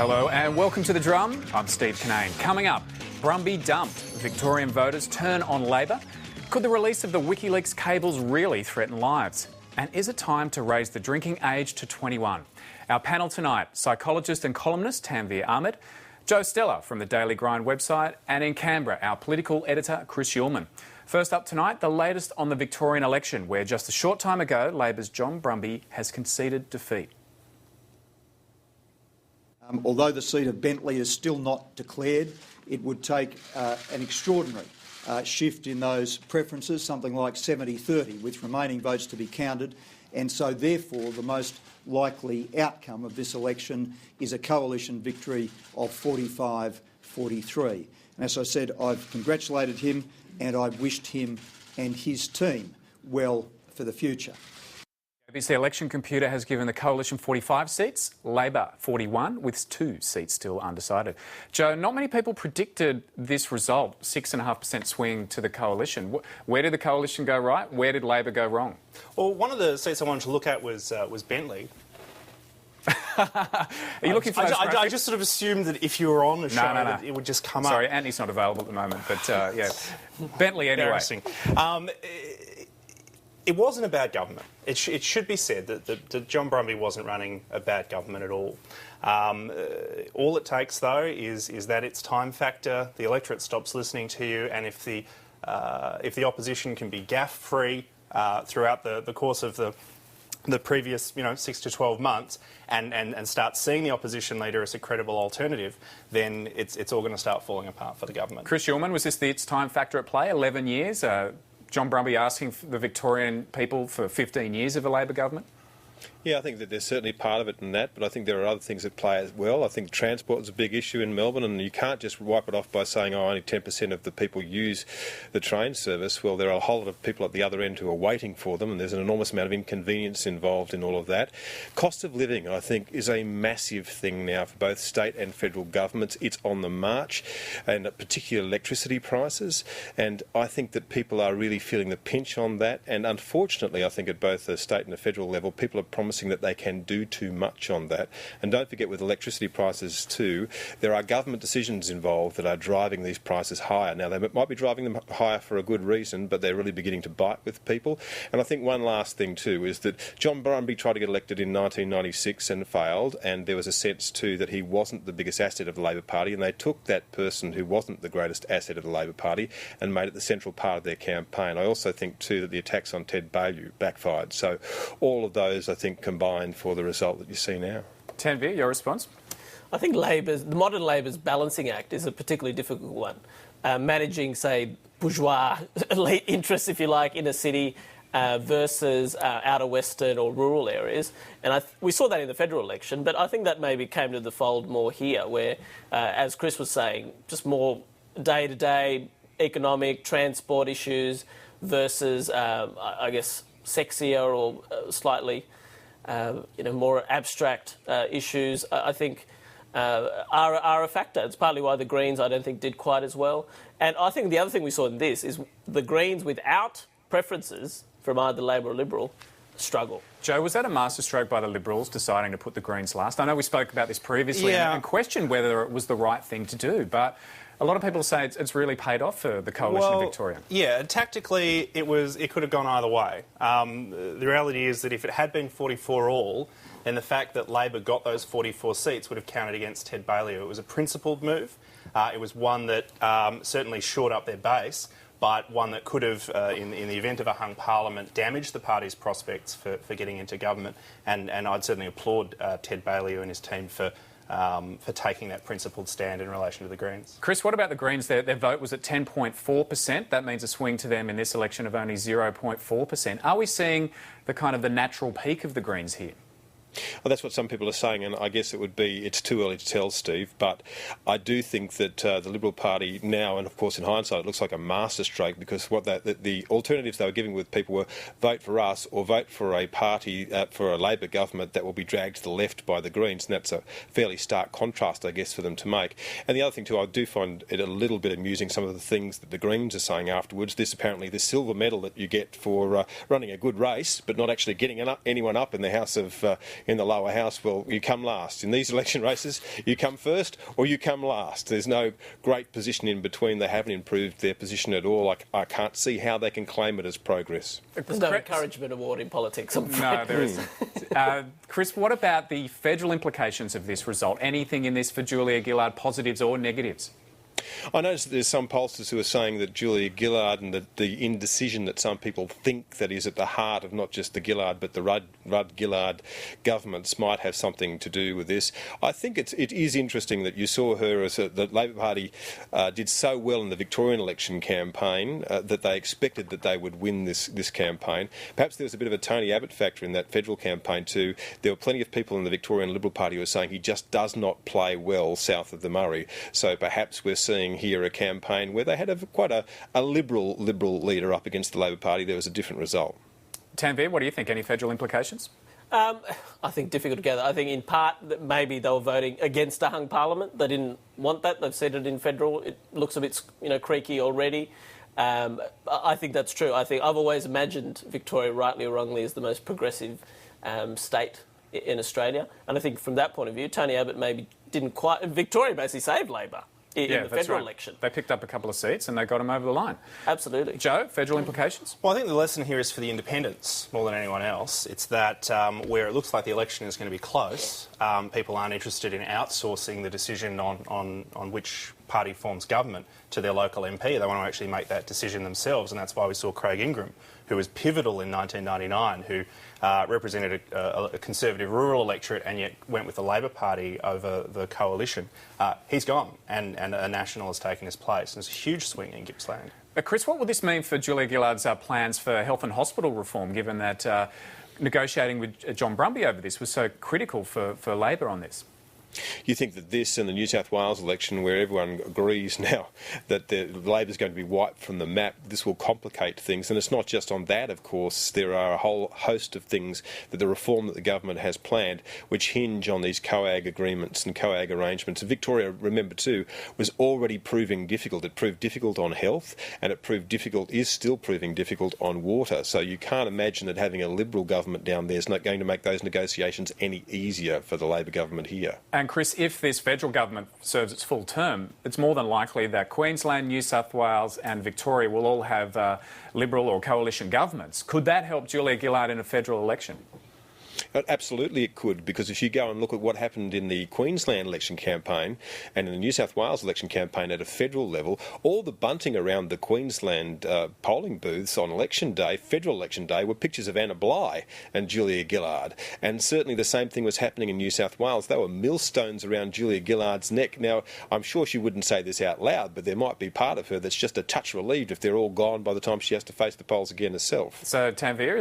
Hello and welcome to The Drum. I'm Steve Cannane. Coming up, Brumby dumped. Victorian voters turn on Labor. Could the release of the WikiLeaks cables really threaten lives? And is it time to raise the drinking age to 21? Our panel tonight, psychologist and columnist Tanveer Ahmed, Joe Stella from the Daily Grind website, and in Canberra, our political editor Chris Uhlmann. First up tonight, the latest on the Victorian election, where just a short time ago, Labor's John Brumby has conceded defeat. Although the seat of Bentley is still not declared, it would take an extraordinary shift in those preferences, something like 70-30, with remaining votes to be counted. And so, therefore, the most likely outcome of this election is a coalition victory of 45-43. And as I said, I've congratulated him and I've wished him and his team well for the future. ABC election computer has given the coalition 45 seats, Labor 41, with 2 seats still undecided. Joe, not many people predicted this result, 6.5% swing to the coalition. Where did the coalition go right? Where did Labor go wrong? Well, one of the seats I wanted to look at was Bentley. Are you looking for I just sort of assumed that if you were on the show, that it would just come up. Sorry, Anthony's not available at the moment, but yeah. Bentley anyway. Embarrassing. It wasn't a bad government. It should be said that John Brumby wasn't running a bad government at all. All it takes, though, is that it's time factor. The electorate stops listening to you, and if the opposition can be gaffe-free throughout the course of the previous 6 to 12 months and start seeing the opposition leader as a credible alternative, then it's all going to start falling apart for the government. Chris Uhlmann, was this the it's time factor at play? 11 years? John Brumby asking the Victorian people for 15 years of a Labor government? Yeah, I think that there's certainly part of it in that, but I think there are other things at play as well. I think transport is a big issue in Melbourne, and you can't just wipe it off by saying, oh, only 10% of the people use the train service. Well, there are a whole lot of people at the other end who are waiting for them, and there's an enormous amount of inconvenience involved in all of that. Cost of living, I think, is a massive thing now for both state and federal governments. It's on the march, and particularly electricity prices, and I think that people are really feeling the pinch on that, and unfortunately, I think at both the state and the federal level, people are promising that they can do too much on that. And don't forget, with electricity prices too, there are government decisions involved that are driving these prices higher. Now, they might be driving them higher for a good reason, but they're really beginning to bite with people. And I think one last thing too is that John Brumby tried to get elected in 1996 and failed, and there was a sense too that he wasn't the biggest asset of the Labor Party, and they took that person who wasn't the greatest asset of the Labor Party and made it the central part of their campaign. I also think too that the attacks on Ted Baillieu backfired. So all of those, I think, combined for the result that you see now. Tanveer, your response? I think the modern Labor's balancing act is a particularly difficult one. Managing, say, bourgeois elite interests, if you like, in a city versus outer western or rural areas. And we saw that in the federal election, but I think that maybe came to the fold more here, where, as Chris was saying, just more day-to-day economic, transport issues versus, I guess, sexier or slightly more abstract issues, I think, are a factor. It's partly why the Greens, I don't think, did quite as well. And I think the other thing we saw in this is the Greens, without preferences from either Labor or Liberal, struggle. Joe, was that a masterstroke by the Liberals deciding to put the Greens last? I know we spoke about this previously and questioned whether it was the right thing to do, but a lot of people say it's really paid off for the coalition in Victoria. Yeah, tactically it could have gone either way. The reality is that if it had been 44 all, then the fact that Labor got those 44 seats would have counted against Ted Baillieu. It was a principled move. It was one that certainly shored up their base, but one that could have, in the event of a hung parliament, damaged the party's prospects for getting into government. And I'd certainly applaud Ted Baillieu and his team for taking that principled stand in relation to the Greens. Chris, what about the Greens? Their vote was at 10.4%. That means a swing to them in this election of only 0.4%. Are we seeing the natural peak of the Greens here? Well, that's what some people are saying, and I guess it's too early to tell, Steve, but I do think that the Liberal Party now, and of course in hindsight it looks like a masterstroke, because the alternatives they were giving with people were vote for us or vote for a party, for a Labor government that will be dragged to the left by the Greens, and that's a fairly stark contrast, I guess, for them to make. And the other thing too, I do find it a little bit amusing, some of the things that the Greens are saying afterwards. Apparently the silver medal that you get for running a good race, but not actually getting anyone up in the House of in the lower house, well, you come last. In these election races, you come first or you come last. There's no great position in between. They haven't improved their position at all. I can't see how they can claim it as progress. There's no encouragement award in politics, I'm afraid. No, there isn't. Chris, what about the federal implications of this result? Anything in this for Julia Gillard, positives or negatives? I noticed that there's some pollsters who are saying that Julia Gillard and the indecision that some people think that is at the heart of not just the Gillard but the Rudd-Gillard governments might have something to do with this. I think it is interesting that you saw her as the Labor Party did so well in the Victorian election campaign that they expected that they would win this campaign. Perhaps there was a bit of a Tony Abbott factor in that federal campaign too. There were plenty of people in the Victorian Liberal Party who were saying he just does not play well south of the Murray. So perhaps we're seeing here a campaign where they had quite a liberal leader up against the Labor Party. There was a different result. Tanveer, what do you think? Any federal implications? I think difficult to gather. I think in part that maybe they were voting against a hung parliament. They didn't want that. They've said it in federal. It looks a bit, creaky already. I think that's true. I've always imagined Victoria, rightly or wrongly, as the most progressive state in Australia. And I think from that point of view, Tony Abbott maybe didn't quite... Victoria basically saved Labor in the federal election. They picked up a couple of seats and they got him over the line. Absolutely. Joe, federal implications? Well, I think the lesson here is for the independents more than anyone else. It's that where it looks like the election is going to be close, people aren't interested in outsourcing the decision on which party forms government to their local MP. They want to actually make that decision themselves, and that's why we saw Craig Ingram, who was pivotal in 1999, who represented a conservative rural electorate and yet went with the Labor Party over the coalition. He's gone, and a National has taken his place. And it's a huge swing in Gippsland. Chris, what will this mean for Julia Gillard's plans for health and hospital reform, given that negotiating with John Brumby over this was so critical for Labor on this? You think that this and the New South Wales election, where everyone agrees now that Labor's going to be wiped from the map, this will complicate things. And it's not just on that, of course. There are a whole host of things that the reform that the government has planned which hinge on these COAG agreements and COAG arrangements. And Victoria, remember too, was already proving difficult. It proved difficult on health, and it is still proving difficult on water. So you can't imagine that having a Liberal government down there is not going to make those negotiations any easier for the Labor government here. And Chris, if this federal government serves its full term, it's more than likely that Queensland, New South Wales and Victoria will all have Liberal or coalition governments. Could that help Julia Gillard in a federal election? Absolutely it could, because if you go and look at what happened in the Queensland election campaign and in the New South Wales election campaign at a federal level, all the bunting around the Queensland polling booths on election day, federal election day, were pictures of Anna Bligh and Julia Gillard. And certainly the same thing was happening in New South Wales. There were millstones around Julia Gillard's neck. Now, I'm sure she wouldn't say this out loud, but there might be part of her that's just a touch relieved if they're all gone by the time she has to face the polls again herself. So, Tanveer,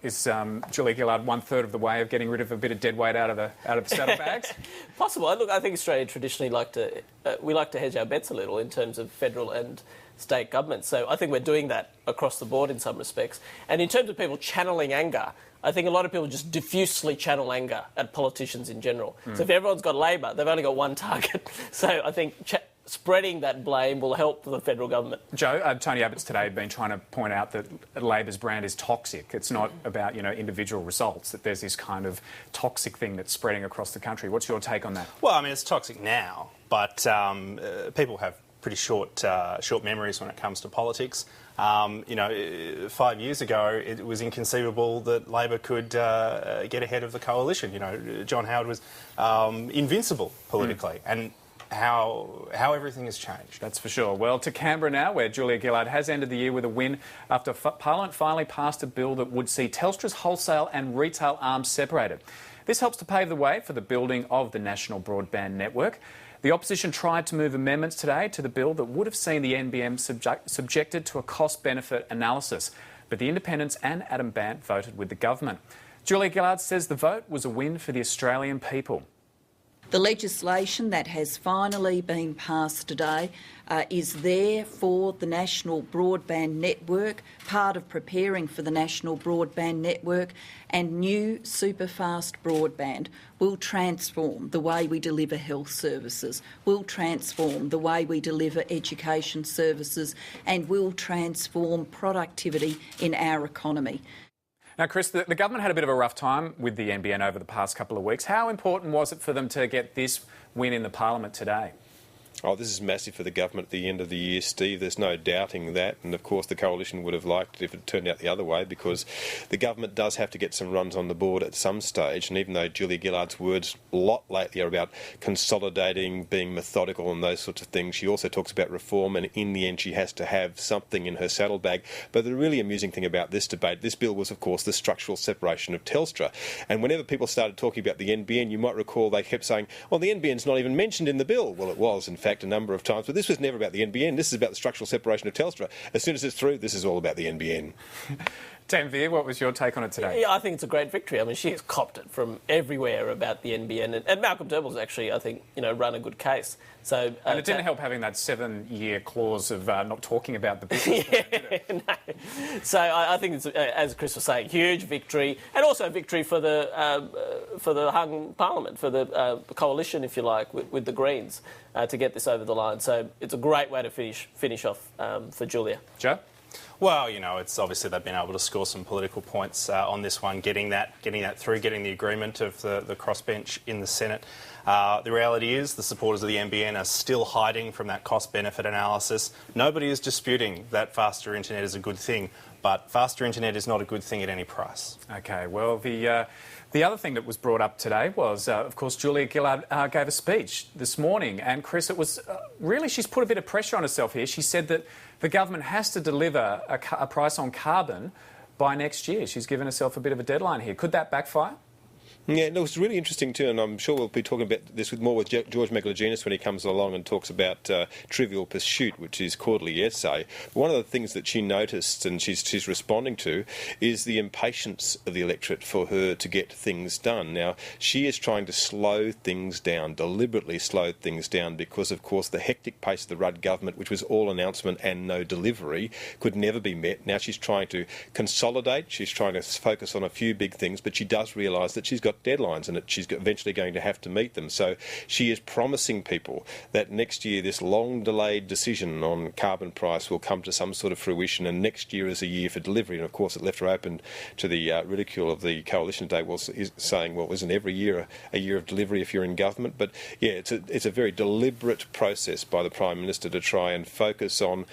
is Julia Gillard one-third of the way of getting rid of a bit of dead weight out of the saddlebags? Possible. Look, I think Australia traditionally like to hedge our bets a little in terms of federal and state governments. So I think we're doing that across the board in some respects. And in terms of people channeling anger, I think a lot of people just diffusely channel anger at politicians in general. So if everyone's got Labor, they've only got one target. So I think spreading that blame will help the federal government. Joe, Tony Abbott's today been trying to point out that Labor's brand is toxic. It's not about, individual results, that there's this kind of toxic thing that's spreading across the country. What's your take on that? Well, I mean, it's toxic now, but people have pretty short memories when it comes to politics. 5 years ago, it was inconceivable that Labor could get ahead of the coalition. John Howard was invincible politically, and how everything has changed. That's for sure. Well, to Canberra now, where Julia Gillard has ended the year with a win after Parliament finally passed a bill that would see Telstra's wholesale and retail arms separated. This helps to pave the way for the building of the national broadband network. The opposition tried to move amendments today to the bill that would have seen the NBN subjected to a cost-benefit analysis, but the independents and Adam Bandt voted with the government. Julia Gillard says the vote was a win for the Australian people. The legislation that has finally been passed today is there for the National Broadband Network, part of preparing for the National Broadband Network, and new superfast broadband will transform the way we deliver health services, will transform the way we deliver education services, and will transform productivity in our economy. Now, Chris, the government had a bit of a rough time with the NBN over the past couple of weeks. How important was it for them to get this win in the Parliament today? Oh, this is massive for the government at the end of the year, Steve. There's no doubting that. And, of course, the coalition would have liked it if it turned out the other way, because the government does have to get some runs on the board at some stage. And even though Julia Gillard's words a lot lately are about consolidating, being methodical and those sorts of things, she also talks about reform, and in the end she has to have something in her saddlebag. But the really amusing thing about this debate, this bill was, of course, the structural separation of Telstra. And whenever people started talking about the NBN, you might recall they kept saying, well, the NBN's not even mentioned in the bill. Well, it was, in fact, a number of times, but this was never about the NBN. This is about the structural separation of Telstra. As soon as it's through, this is all about the NBN. Tanveer, what was your take on it today? Yeah, I think it's a great victory. I mean, she has copped it from everywhere about the NBN, and Malcolm Turnbull's actually, I think, run a good case. So, and it didn't help having that 7-year clause of not talking about the business. No. So I think it's, as Chris was saying, huge victory, and also a victory for the hung Parliament, for the coalition, if you like, with the Greens, to get this over the line. So it's a great way to finish off for Julia. Joe? Well, it's obviously they've been able to score some political points on this one, getting that through, getting the agreement of the crossbench in the Senate. The reality is the supporters of the NBN are still hiding from that cost-benefit analysis. Nobody is disputing that faster internet is a good thing, but faster internet is not a good thing at any price. OK, well, the other thing that was brought up today was, of course, Julia Gillard gave a speech this morning, and Chris, it was really, she's put a bit of pressure on herself here. She said that the government has to deliver a price on carbon by next year. She's given herself a bit of a deadline here. Could that backfire? Yeah, no, it's really interesting too, and I'm sure we'll be talking about this more with George Megalogenis when he comes along and talks about Trivial Pursuit, which is quarterly essay. One of the things that she noticed and she's responding to is the impatience of the electorate for her to get things done. Now, she is trying to slow things down, deliberately slow things down, because, of course, the hectic pace of the Rudd government, which was all announcement and no delivery, could never be met. Now she's trying to consolidate, she's trying to focus on a few big things, but she does realise that she's got deadlines and that she's eventually going to have to meet them. So she is promising people that next year this long delayed decision on carbon price will come to some sort of fruition, and next year is a year for delivery. And of course it left her open to the ridicule of the coalition today, saying, well, isn't every year a year of delivery if you're in government? But yeah, it's a very deliberate process by the Prime Minister to try and focus on